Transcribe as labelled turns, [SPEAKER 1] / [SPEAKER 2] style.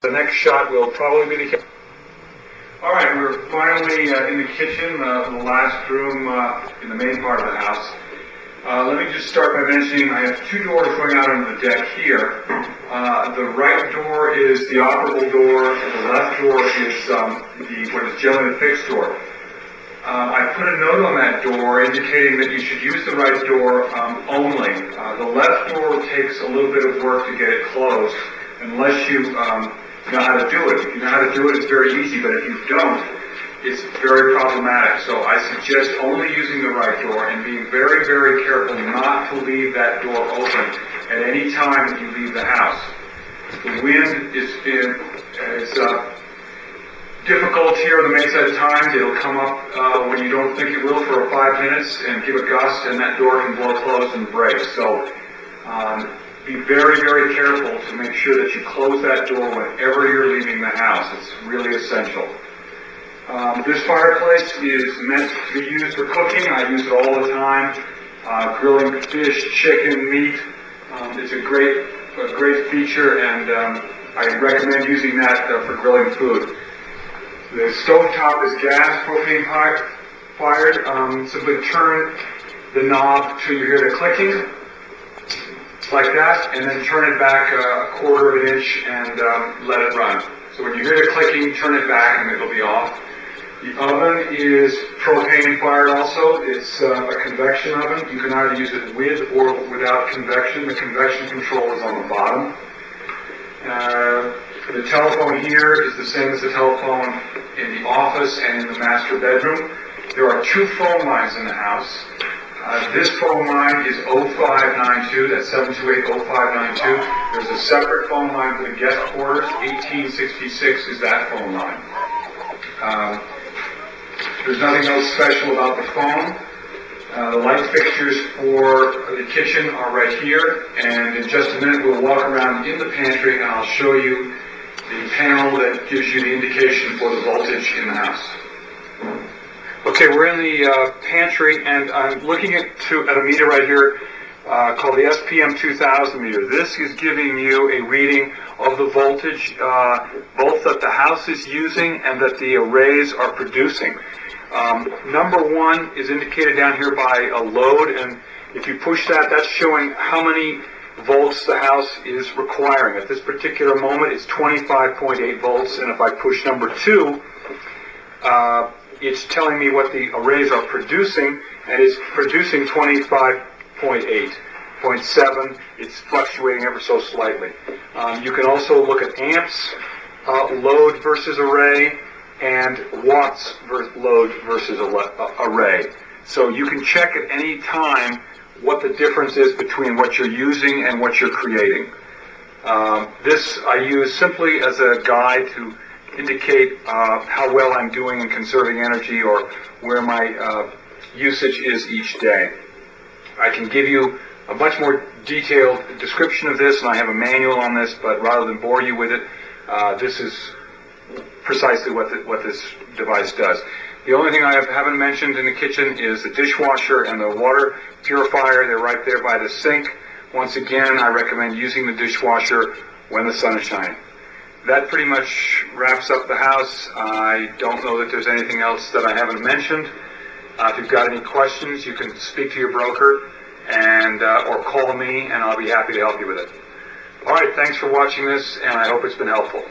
[SPEAKER 1] The next shot will probably be the kitchen. All right, we're finally in the kitchen, the last room in the main part of the house. Let me just start by mentioning I have two doors going out onto the deck here. The right door is the operable door, and the left door is what is generally the fixed door. I put a note on that door indicating that you should use the right door only. The left door takes a little bit of work to get it closed, unless you know how to do it. If you know how to do it, it's very easy, but if you don't, it's very problematic. So I suggest only using the right door and being very, very careful not to leave that door open at any time that you leave the house. The wind is difficult here on the main side at times. It'll come up when you don't think it will for 5 minutes and give a gust, and that door can blow closed and break. So be very, very careful to make sure that you close that door whenever you're leaving the house. It's really essential. This fireplace is meant to be used for cooking. I use it all the time. Grilling fish, chicken, meat. It's a great feature, and I recommend using that for grilling food. The stovetop is gas, propane fired. Simply turn the knob till you hear the clicking, like that, and then turn it back a quarter of an inch and let it run. So when you hear the clicking, turn it back and it'll be off. The oven is propane fired also. It's a convection oven. You can either use it with or without convection. The convection control is on the bottom. The telephone here is the same as the telephone in the office and in the master bedroom. There are two phone lines in the house. This phone line is 0592, that's 728-0592. There's a separate phone line for the guest quarters. 1866 is that phone line. There's nothing else special about the phone. The light fixtures for the kitchen are right here, and in just a minute we'll walk around in the pantry and I'll show you the panel that gives you the indication for the voltage in the house. Okay, we're in the pantry, and I'm looking at a meter right here called the SPM 2000 meter. This is giving you a reading of the voltage both that the house is using and that the arrays are producing. Number 1 is indicated down here by a load, and if you push that, that's showing how many volts the house is requiring. At this particular moment, it's 25.8 volts, and if I push number 2, it's telling me what the arrays are producing, and it's producing 25.8. 0.7, it's fluctuating ever so slightly. You can also look at amps, load versus array, and watts load versus array. So you can check at any time what the difference is between what you're using and what you're creating. This I use simply as a guide to indicate how well I'm doing in conserving energy or where my usage is each day. I can give you a much more detailed description of this, and I have a manual on this, but rather than bore you with it, this is precisely what this device does. The only thing I haven't mentioned in the kitchen is the dishwasher and the water purifier. They're right there by the sink. Once again, I recommend using the dishwasher when the sun is shining. That pretty much wraps up the house. I don't know that there's anything else that I haven't mentioned. If you've got any questions, you can speak to your broker and or call me, and I'll be happy to help you with it. All right, thanks for watching this, and I hope it's been helpful.